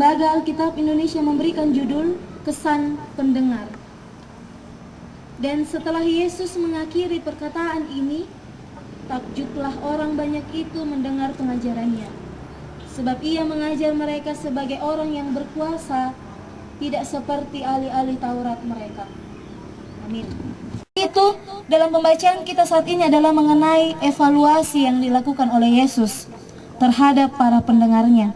Berbagai Alkitab Indonesia memberikan judul Kesan Pendengar. Dan setelah Yesus mengakhiri perkataan ini, takjublah orang banyak itu mendengar pengajarannya. Sebab ia mengajar mereka sebagai orang yang berkuasa, tidak seperti ahli-ahli Taurat mereka. Amin. Itu dalam pembacaan kita saat ini adalah mengenai evaluasi yang dilakukan oleh Yesus terhadap para pendengarnya.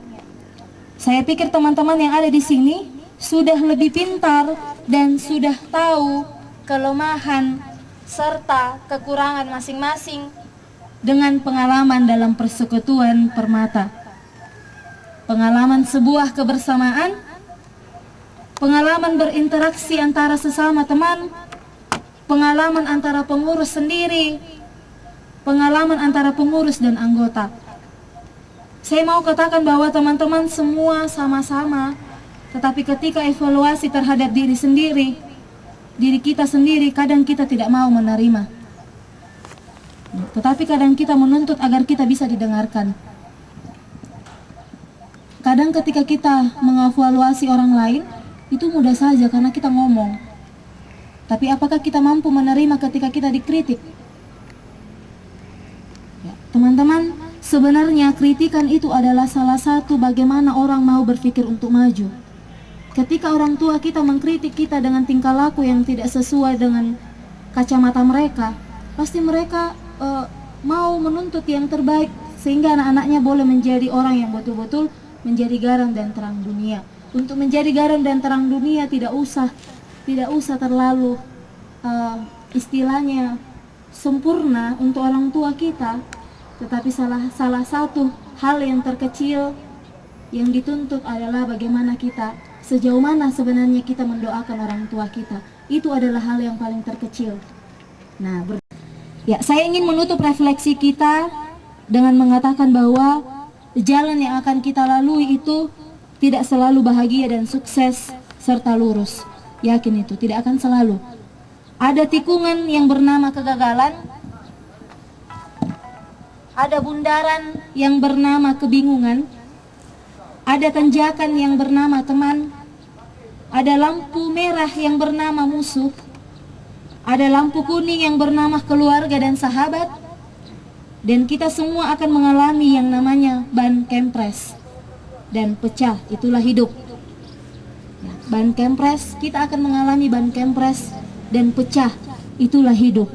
Saya pikir teman-teman yang ada di sini sudah lebih pintar dan sudah tahu kelemahan serta kekurangan masing-masing dengan pengalaman dalam persekutuan permata. Pengalaman sebuah kebersamaan, pengalaman berinteraksi antara sesama teman, pengalaman antara pengurus sendiri, pengalaman antara pengurus dan anggota. Saya mau katakan bahwa teman-teman semua sama-sama, tetapi ketika evaluasi terhadap diri sendiri, diri kita sendiri, kadang kita tidak mau menerima. Tetapi kadang kita menuntut agar kita bisa didengarkan. Kadang ketika kita mengevaluasi orang lain, itu mudah saja karena kita ngomong. Tapi apakah kita mampu menerima ketika kita dikritik? Ya, teman-teman, sebenarnya kritikan itu adalah salah satu bagaimana orang mau berpikir untuk maju. Ketika orang tua kita mengkritik kita dengan tingkah laku yang tidak sesuai dengan kacamata mereka, pasti mereka mau menuntut yang terbaik sehingga anak-anaknya boleh menjadi orang yang betul-betul menjadi garam dan terang dunia. Untuk menjadi garam dan terang dunia tidak usah terlalu istilahnya sempurna untuk orang tua kita, tetapi salah satu hal yang terkecil yang dituntut adalah bagaimana kita, sejauh mana sebenarnya kita mendoakan orang tua kita. Itu adalah hal yang paling terkecil. Nah, saya ingin menutup refleksi kita dengan mengatakan bahwa jalan yang akan kita lalui itu tidak selalu bahagia dan sukses serta lurus. Yakin itu, tidak akan selalu. Ada tikungan yang bernama kegagalan, ada bundaran yang bernama kebingungan, ada tanjakan yang bernama teman, ada lampu merah yang bernama musuh, ada lampu kuning yang bernama keluarga dan sahabat, dan kita semua akan mengalami yang namanya ban kempres dan pecah. Itulah hidup. Ban kempres, kita akan mengalami ban kempres dan pecah. Itulah hidup.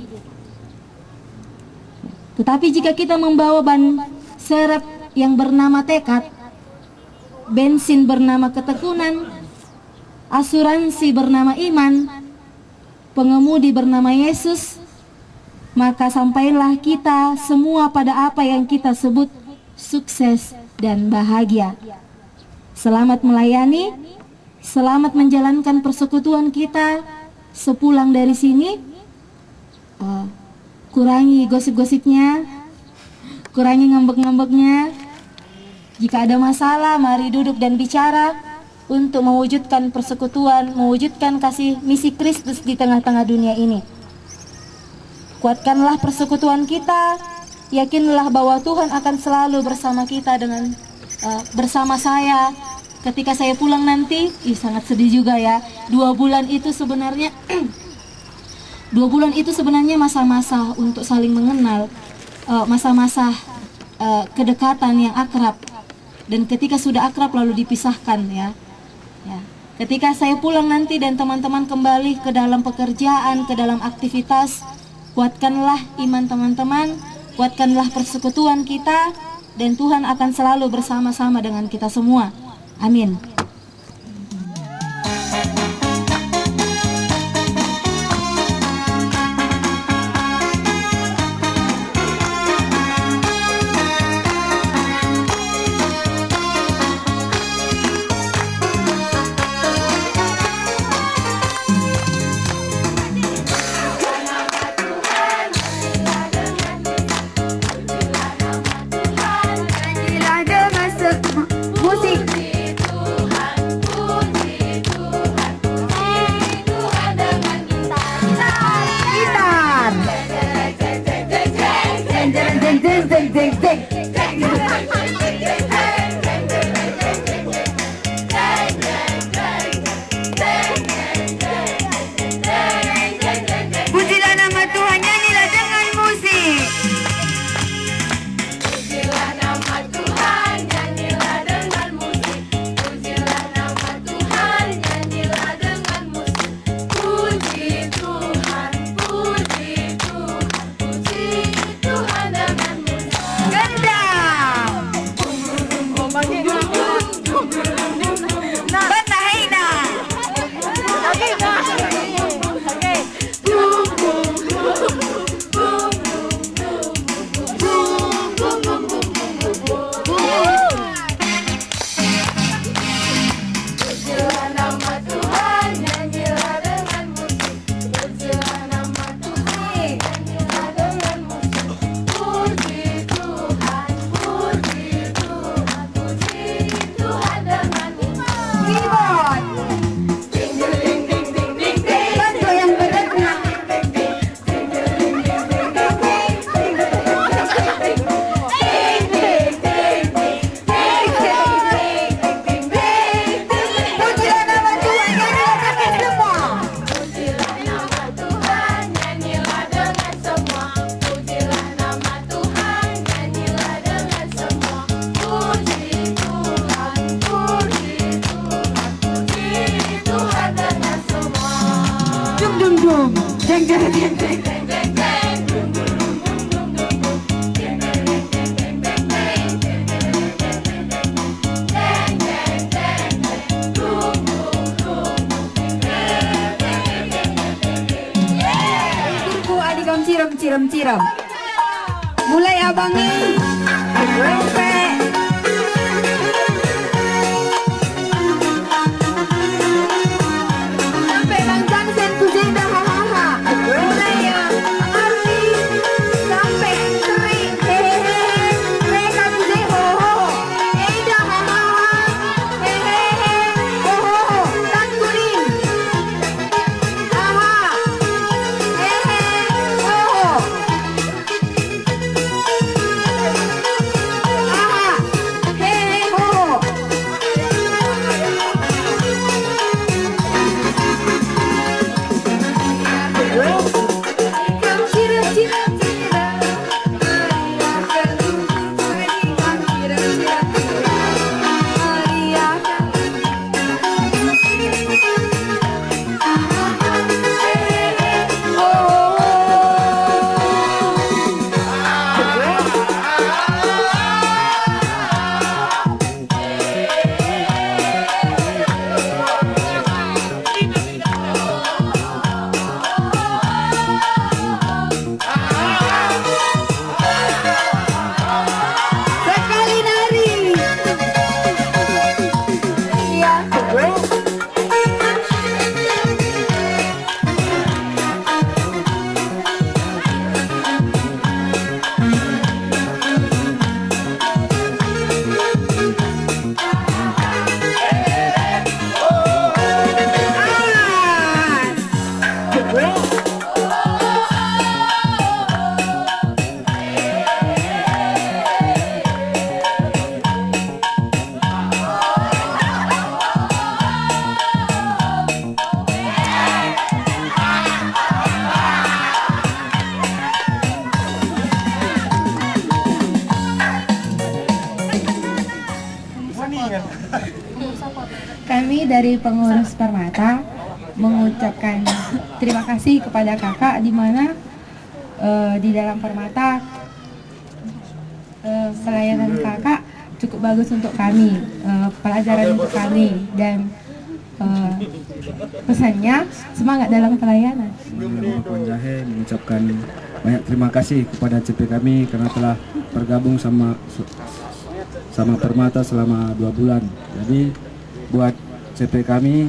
Tetapi jika kita membawa ban serep yang bernama tekad, bensin bernama ketekunan, asuransi bernama iman, pengemudi bernama Yesus, maka sampailah kita semua pada apa yang kita sebut sukses dan bahagia. Selamat melayani, selamat menjalankan persekutuan kita. Sepulang dari sini, kurangi gosip-gosipnya, kurangi ngambek-ngambeknya. Jika ada masalah, mari duduk dan bicara untuk mewujudkan persekutuan, mewujudkan kasih misi Kristus di tengah-tengah dunia ini. Kuatkanlah persekutuan kita, yakinlah bahwa Tuhan akan selalu bersama kita dengan bersama saya. Ketika saya pulang nanti, sangat sedih juga ya. 2 bulan itu sebenarnya 2 bulan itu sebenarnya masa-masa untuk saling mengenal, masa-masa kedekatan yang akrab. Dan ketika sudah akrab lalu dipisahkan ya. Ketika saya pulang nanti dan teman-teman kembali ke dalam pekerjaan, ke dalam aktivitas, kuatkanlah iman teman-teman, kuatkanlah persekutuan kita, dan Tuhan akan selalu bersama-sama dengan kita semua. Amin. Jeng jeng jeng jeng. Ciram-ciram. Mulai abangi. Sampai Bang Jansen kujenda hahaha. Mulai ya. Arti sampai Tri hehehe. Mereka kuje ho ho. Eda hahaha. Hehehe ho ho. Tan kuning. Aha. Hehehe ho ho. Aha. Hehehe ho ho. Sekali nari. Iya. Kami dari pengurus Permata mengucapkan terima kasih kepada kakak di mana di dalam Permata pelayanan kakak cukup bagus untuk kami, pelajaran untuk kami dan pesannya semangat dalam pelayanan. Kawan Jahe mengucapkan banyak terima kasih kepada CP kami karena telah bergabung sama Permata selama 2 bulan. Jadi buat CP kami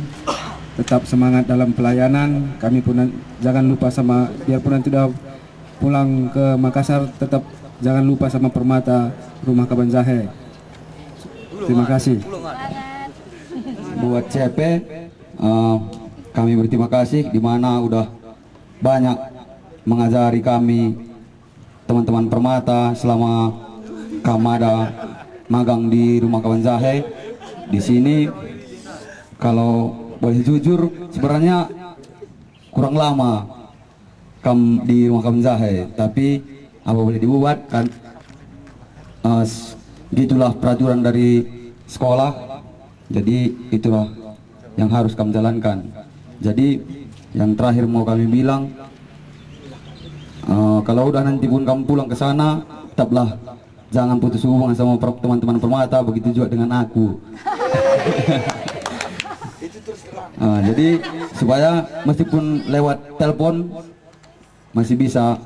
tetap semangat dalam pelayanan. Kami pun jangan lupa sama, biarpun nanti sudah pulang ke Makassar, tetap jangan lupa sama Permata Rumah Kawan Jahe. Terima kasih. Buat CP kami berterima kasih di mana udah banyak mengajari kami teman-teman Permata selama Kamada magang di Rumah Kawan Jahe. Di sini kalau boleh jujur sebenarnya kurang lama di Rumah Kawan Jahe, tapi apa boleh dibuat kan, gitulah peraturan dari sekolah. Jadi itulah yang harus kami jalankan. Jadi yang terakhir mau kami bilang, kalau udah nanti pun kamu pulang ke sana, tetaplah jangan putus hubungan sama teman-teman Permata, begitu juga dengan aku. Jadi supaya meskipun lewat telepon masih bisa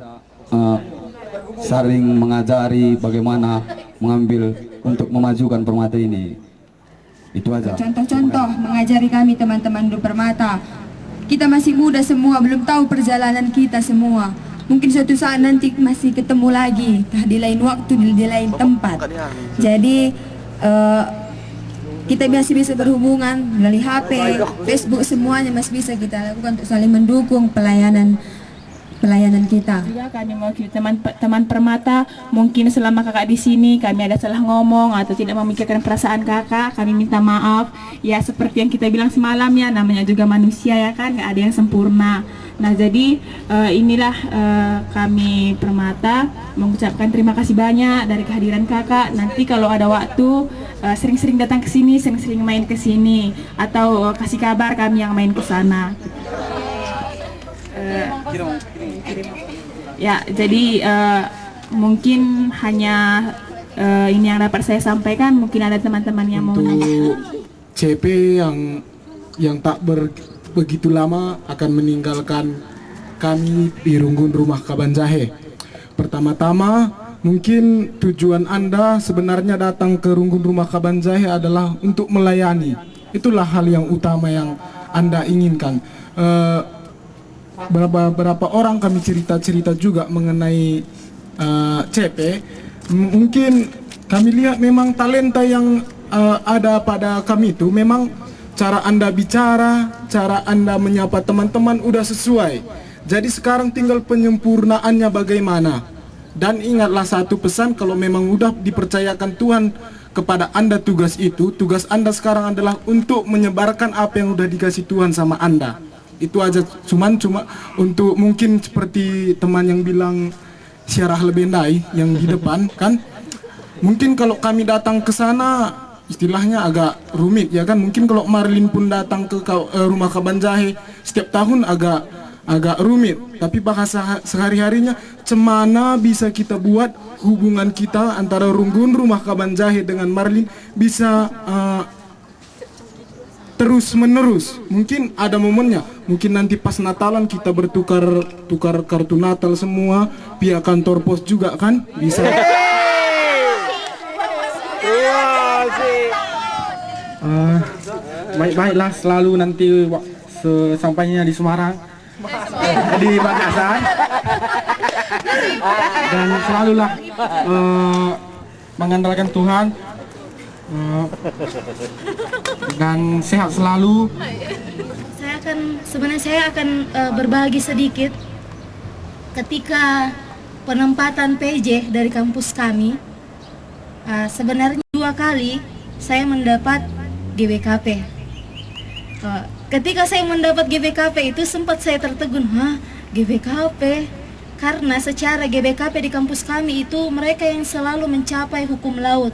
saling mengajari bagaimana mengambil untuk memajukan Permata ini. Itu aja. Contoh-contoh mengajari kami teman-teman di Permata. Kita masih muda semua, belum tahu perjalanan kita semua. Mungkin suatu saat nanti masih ketemu lagi, di lain waktu, di lain tempat. Jadi kita masih bisa berhubungan melalui HP, Facebook, semuanya masih bisa kita lakukan untuk saling mendukung pelayanan kita. Juga kami mewakili teman Permata, mungkin selama kakak di sini kami ada salah ngomong atau tidak memikirkan perasaan kakak, kami minta maaf. Ya seperti yang kita bilang semalam ya, namanya juga manusia ya kan, nggak ada yang sempurna. Nah jadi inilah kami Permata mengucapkan terima kasih banyak dari kehadiran kakak. Nanti kalau ada waktu sering-sering datang ke sini, sering-sering main ke sini, atau kasih kabar kami yang main ke sana. Ya, jadi mungkin hanya ini yang dapat saya sampaikan. Mungkin ada teman-teman yang mau untuk CP yang tak begitu lama akan meninggalkan kami di Runggun Rumah Kabanjahe. Pertama-tama, mungkin tujuan Anda sebenarnya datang ke Runggun Rumah Kabanjahe adalah untuk melayani. Itulah hal yang utama yang Anda inginkan. Beberapa orang kami cerita-cerita juga mengenai CP. Mungkin kami lihat memang talenta yang ada pada kami itu memang cara Anda bicara, cara Anda menyapa teman-teman udah sesuai. Jadi sekarang tinggal penyempurnaannya bagaimana. Dan ingatlah satu pesan, kalau memang udah dipercayakan Tuhan kepada Anda tugas itu, tugas Anda sekarang adalah untuk menyebarkan apa yang udah dikasih Tuhan sama Anda. Itu aja, cuma untuk mungkin seperti teman yang bilang Syarah Lebendai yang di depan kan. Mungkin kalau kami datang ke sana istilahnya agak rumit ya kan. Mungkin kalau Marlin pun datang ke Rumah Kabanjahe setiap tahun agak rumit, tapi bahasa sehari-harinya cemana bisa kita buat hubungan kita antara Runggun Rumah Kabanjahe dengan Marlin bisa terus menerus. Mungkin ada momennya, mungkin nanti pas Natalan kita bertukar kartu Natal semua, pihak kantor pos juga kan bisa. Baiklah, selalu nanti sesampainya di Semarang, di Makassar, dan selalulah mengandalkan Tuhan dan sehat selalu. Sebenarnya saya akan berbagi sedikit ketika penempatan PJ dari kampus kami. Sebenarnya 2 kali saya mendapat GBKP. Ketika saya mendapat GBKP itu sempat saya tertegun, GBKP? Karena secara GBKP di kampus kami itu mereka yang selalu mencapai hukum laut,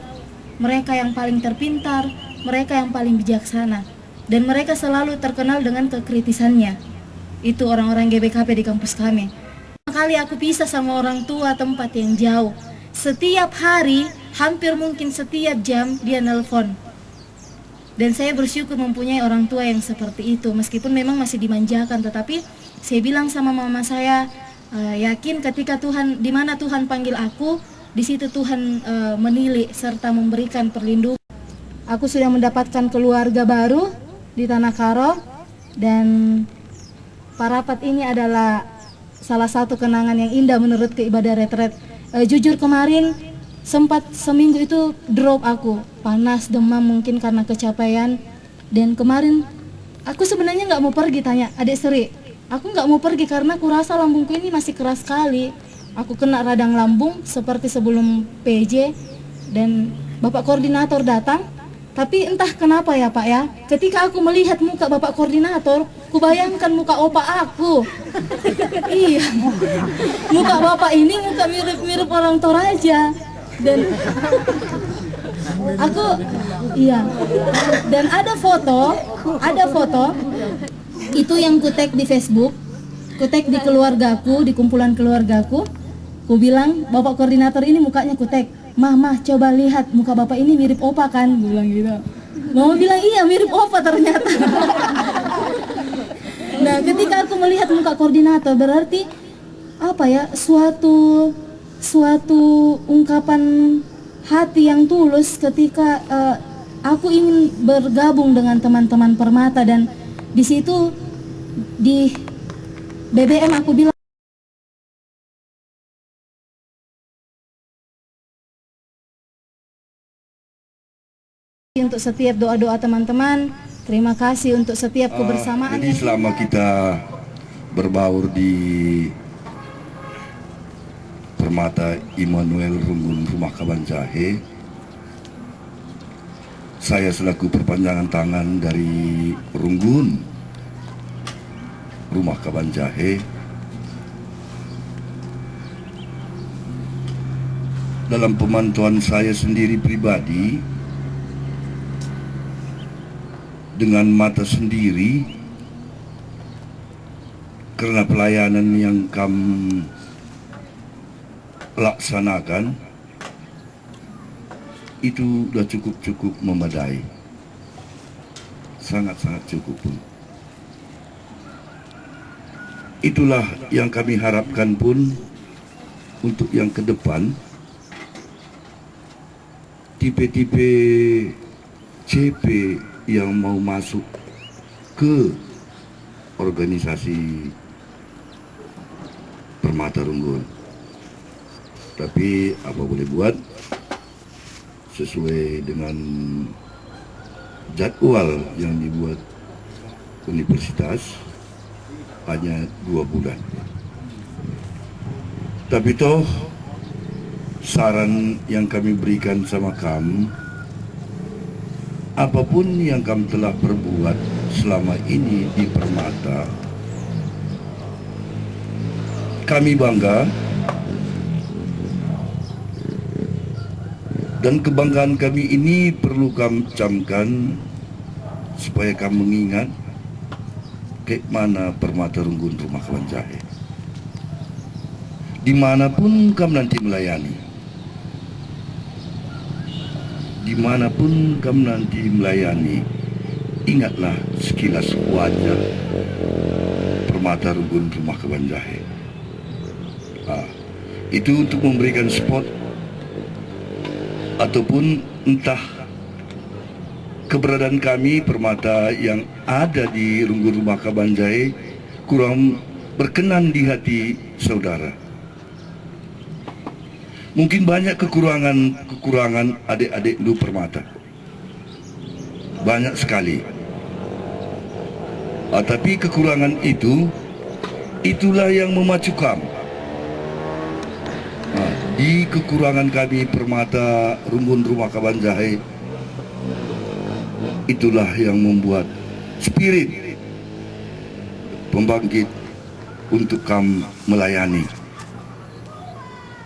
mereka yang paling terpintar, mereka yang paling bijaksana, dan mereka selalu terkenal dengan kekritisannya. Itu orang-orang GBKP di kampus kami. Kali aku pisah sama orang tua tempat yang jauh. Setiap hari, hampir mungkin setiap jam dia nelpon. Dan saya bersyukur mempunyai orang tua yang seperti itu. Meskipun memang masih dimanjakan, tetapi saya bilang sama mama saya, yakin ketika Tuhan, di mana Tuhan panggil aku, di situ Tuhan menilai serta memberikan perlindungan. Aku sudah mendapatkan keluarga baru di Tanah Karo, dan Parapat ini adalah salah satu kenangan yang indah menurut ibadah retret. Jujur kemarin sempat seminggu itu drop aku, panas, demam mungkin karena kecapean. Dan kemarin aku sebenarnya nggak mau pergi, tanya adik Sri, aku nggak mau pergi karena aku rasa lambungku ini masih keras sekali. Aku kena radang lambung seperti sebelum PJ. Dan Bapak Koordinator datang, tapi entah kenapa ya Pak ya, ketika aku melihat muka Bapak Koordinator, kubayangkan muka opa aku. Iya, muka Bapak ini muka mirip-mirip orang Toraja. Dan aku, iya, dan ada foto itu yang kutek di Facebook, kutek di keluargaku, di kumpulan keluargaku. Ku bilang, Bapak Koordinator ini mukanya kutek. Mah, coba lihat muka Bapak ini mirip opa kan? Gue bilang gitu. Mama bilang iya mirip opa ternyata. Nah, ketika aku melihat muka koordinator berarti apa ya? Suatu ungkapan hati yang tulus ketika aku ingin bergabung dengan teman-teman Permata. Dan di situ di BBM aku bilang untuk setiap doa-doa teman-teman, terima kasih untuk setiap kebersamaan. Jadi selama kita berbaur di Permata Immanuel Runggun Rumah Kabanjahe, saya selaku perpanjangan tangan dari Runggun Rumah Kabanjahe, dalam pemantauan saya sendiri pribadi, dengan mata sendiri, karena pelayanan yang kamu laksanakan itu sudah cukup memadai, sangat-sangat cukup pun. Itulah yang kami harapkan pun untuk yang ke depan, tipe-tipe CP yang mau masuk ke organisasi Permata Runggun. Tapi apa boleh buat, sesuai dengan jadwal yang dibuat universitas, hanya 2 bulan. Tapi toh saran yang kami berikan sama kamu, apapun yang kamu telah berbuat selama ini di Permata, kami bangga, dan kebanggaan kami ini perlu kami camkan supaya kamu mengingat kayak mana Permata Runggun Rumah Kawan Jahe. Dimanapun kamu nanti melayani, dimanapun kamu nanti melayani, ingatlah sekilas wajah Permata Runggun Rumah Kawan Jahe. Itu untuk memberikan spot ataupun entah keberadaan kami Permata yang ada di Runggun Rumah Kawan Jahe kurang berkenan di hati saudara. Mungkin banyak kekurangan adik-adik Du Permata, banyak sekali. Tapi kekurangan itulah yang memacu kami. Di kekurangan kami Permata Runggun Rumah Kawan Jahe, itulah yang membuat spirit pembangkit untuk kami melayani.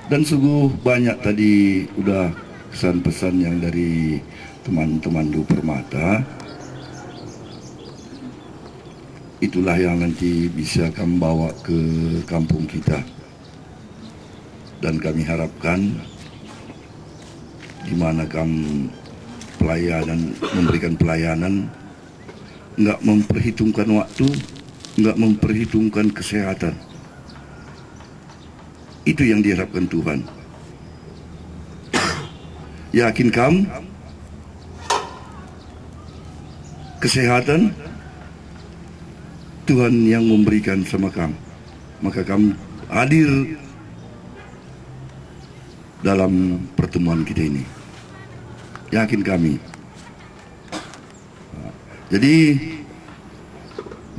Dan sungguh banyak tadi udah pesan-pesan yang dari teman-teman Du Permata. Itulah yang nanti bisa kami bawa ke kampung kita. Dan kami harapkan di mana kamu memberikan pelayanan, nggak memperhitungkan waktu, nggak memperhitungkan kesehatan. Itu yang diharapkan Tuhan. Yakin kamu kesehatan Tuhan yang memberikan sama kamu, maka kamu hadir dalam pertemuan kita ini. Yakin kami. Jadi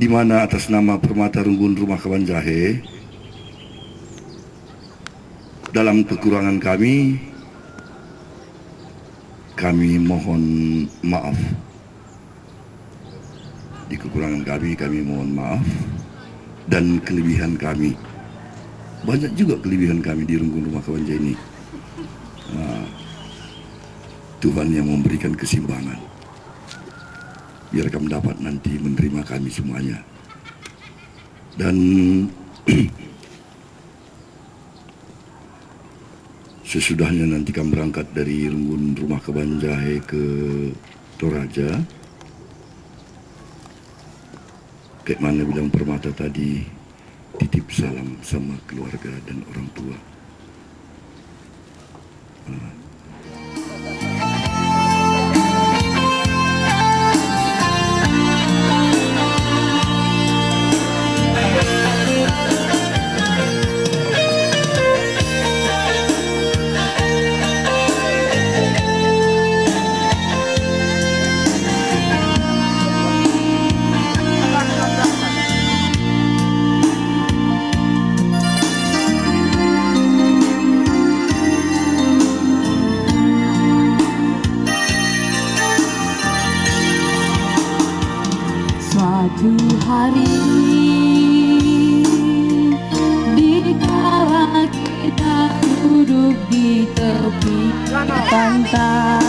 di mana atas nama Permata Runggun Rumah Kawan Jahe, dalam kekurangan kami mohon maaf. Di kekurangan kami mohon maaf. Dan kelebihan kami, banyak juga kelebihan kami di Runggun Rumah Kawan Jahe ini. Tuhan yang memberikan keseimbangan, biar kamu dapat nanti menerima kami semuanya. Dan sesudahnya nanti kamu berangkat dari Runggun Rumah Kawan Jahe ke Toraja, kayak mana bilang Permata tadi, titip salam sama keluarga dan orang tua. Suatu hari dikala kita duduk di tepi pantai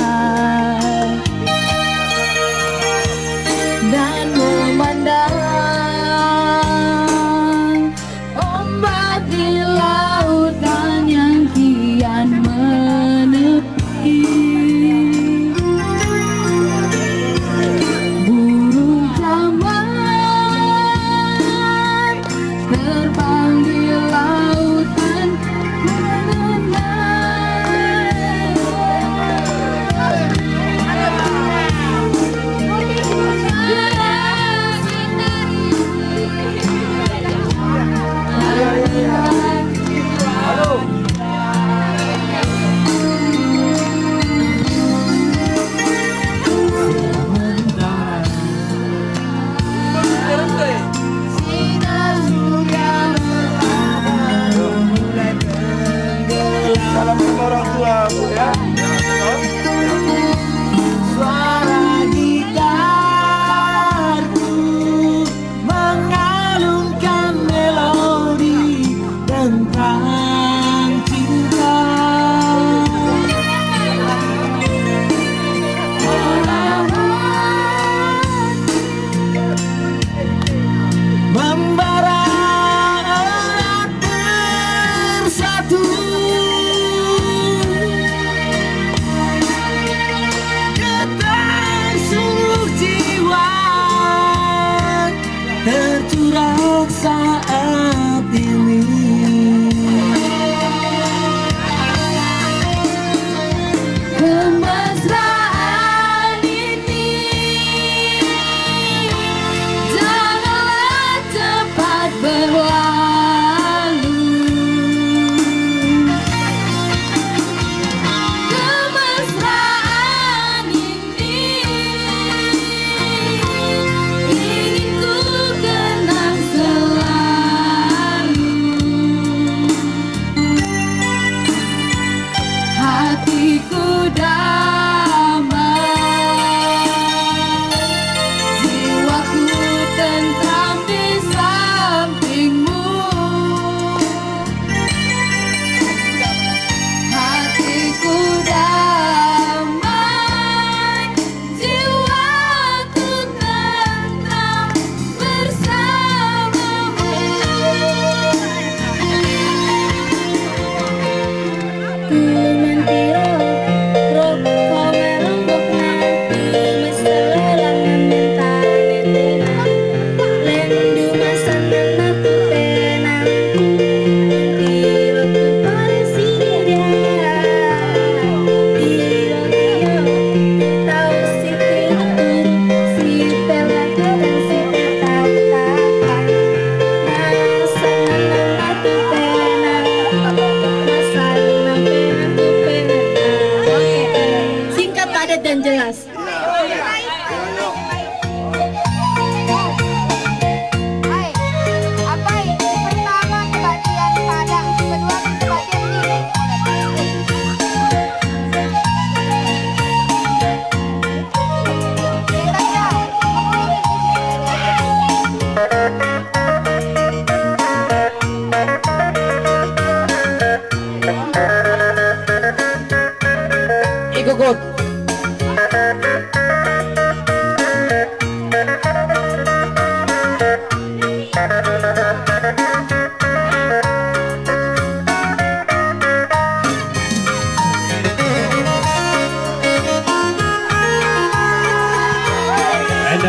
dan memandang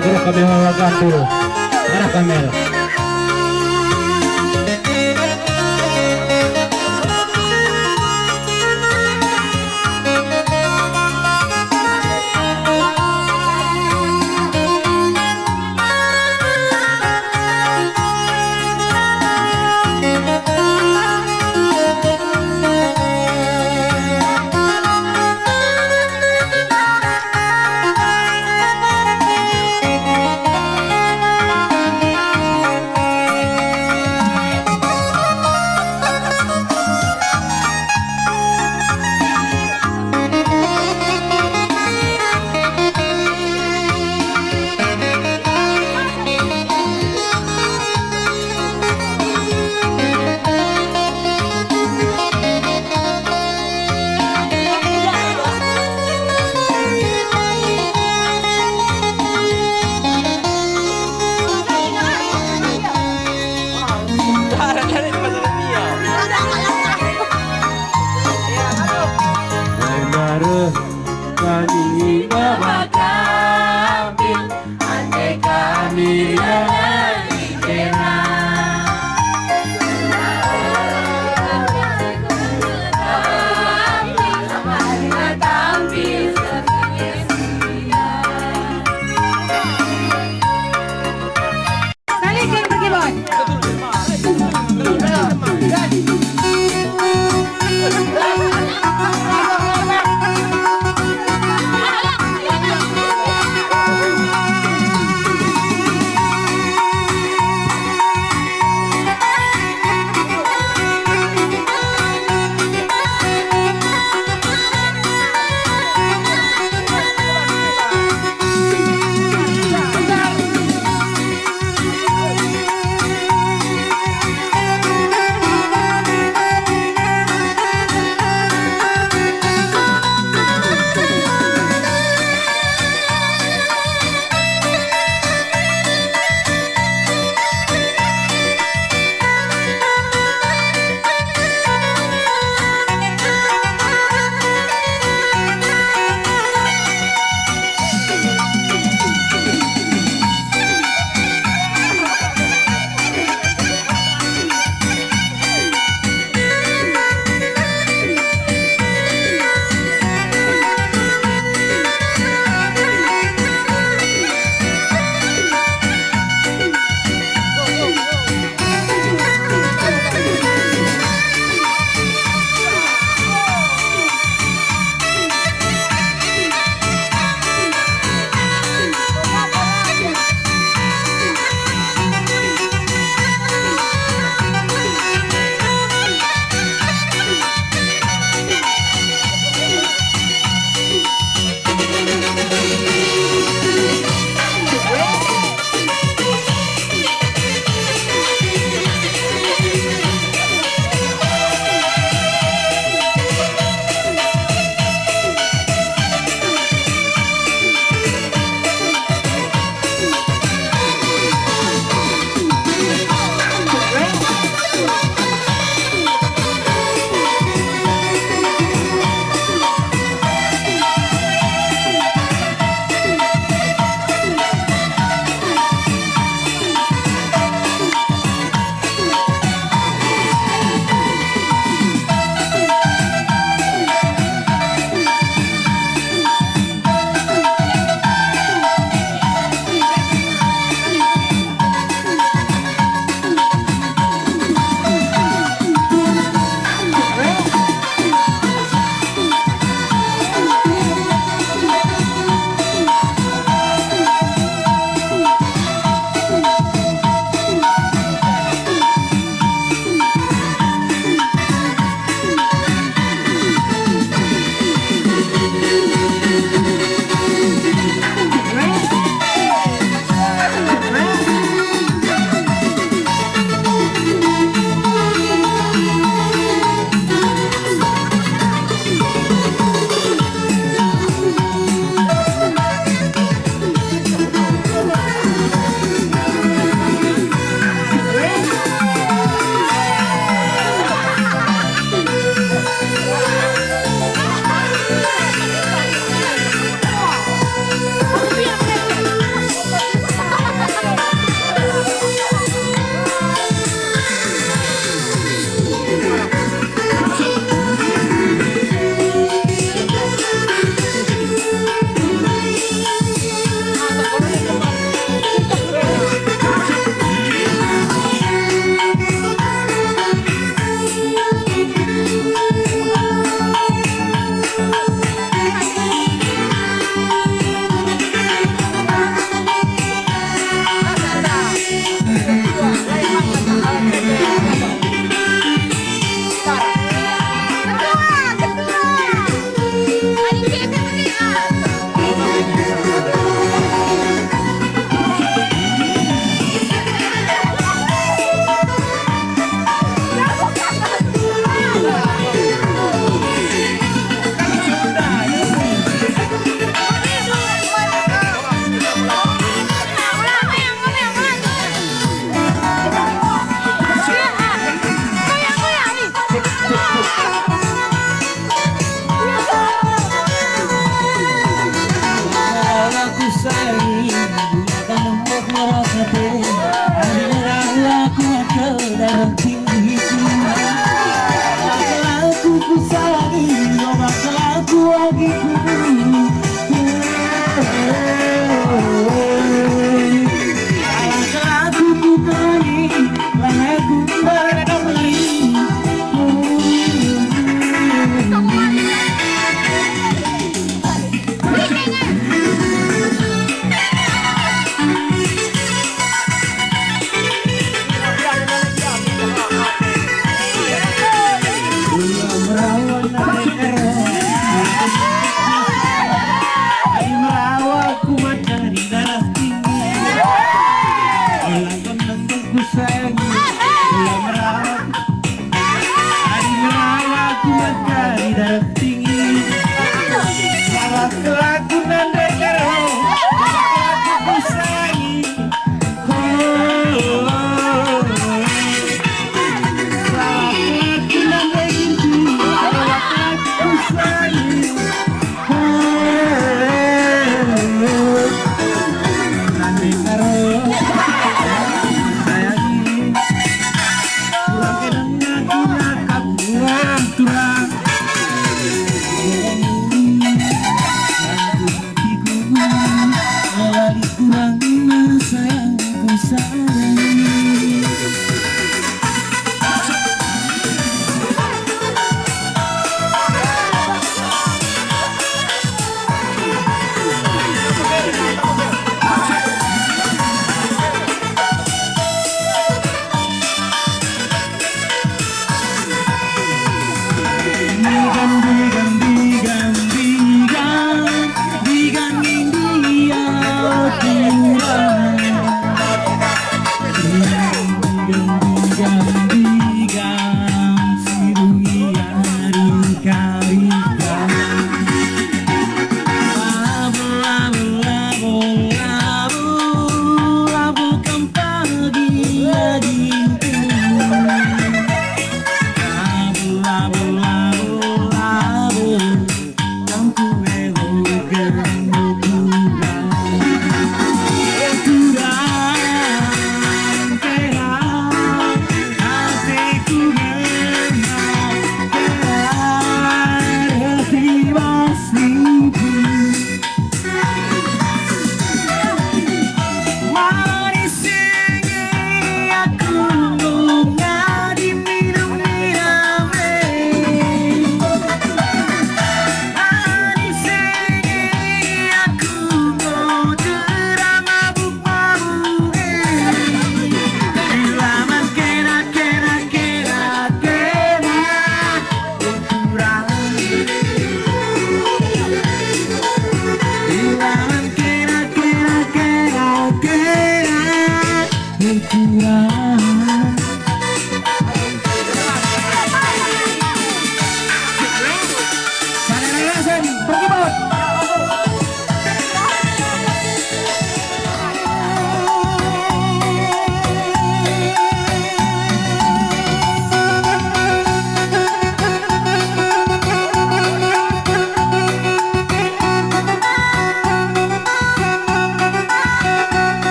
Guru kami melakukan dulu. Arah kamera.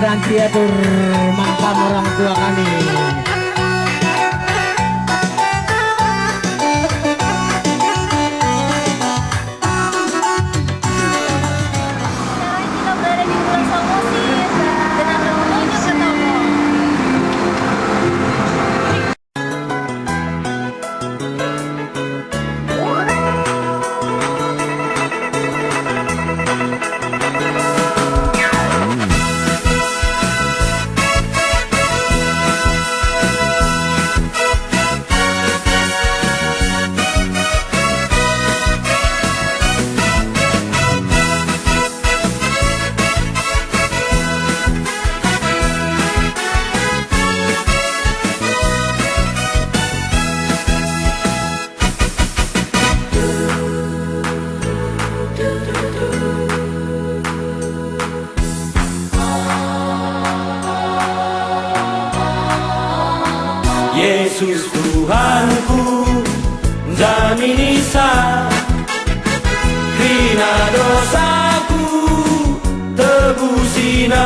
dan diatur makam orang tua kami. Kita berada di Pulau Samosir dan akan menuju ke Tomo. Yesus Tuhanku, jamin Isa, krina dosaku tebusina,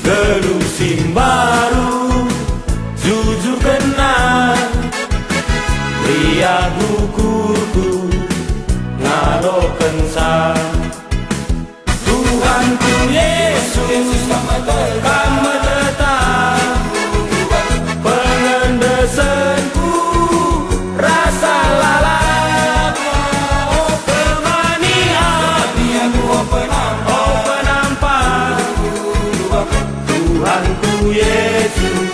gelusin baru jujur kenal, lihat bukuku ngaloken sa. Tuhanku Yesus, kamu tetap pengendesenku, rasa lalap, oh temani hati aku, oh penampak. Tuhanku Yesus,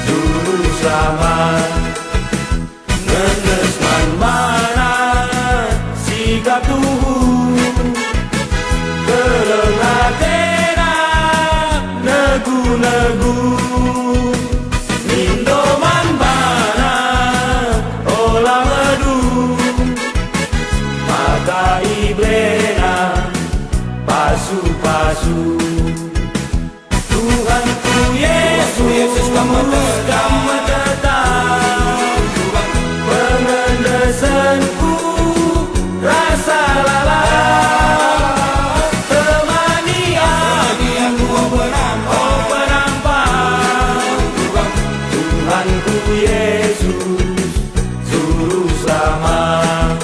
Juru Selamat, ngenesman mana sikap Tuhan, kelengakena negu-negu. Mindoman bana olah medu, mata iblena pasu-pasu. Tuhanku Yesus, kamu tetap pengendesenku, rasa lalap, temani hati aku, oh penampak. Tuhanku Yesus, Juru Selamat.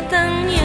datangnya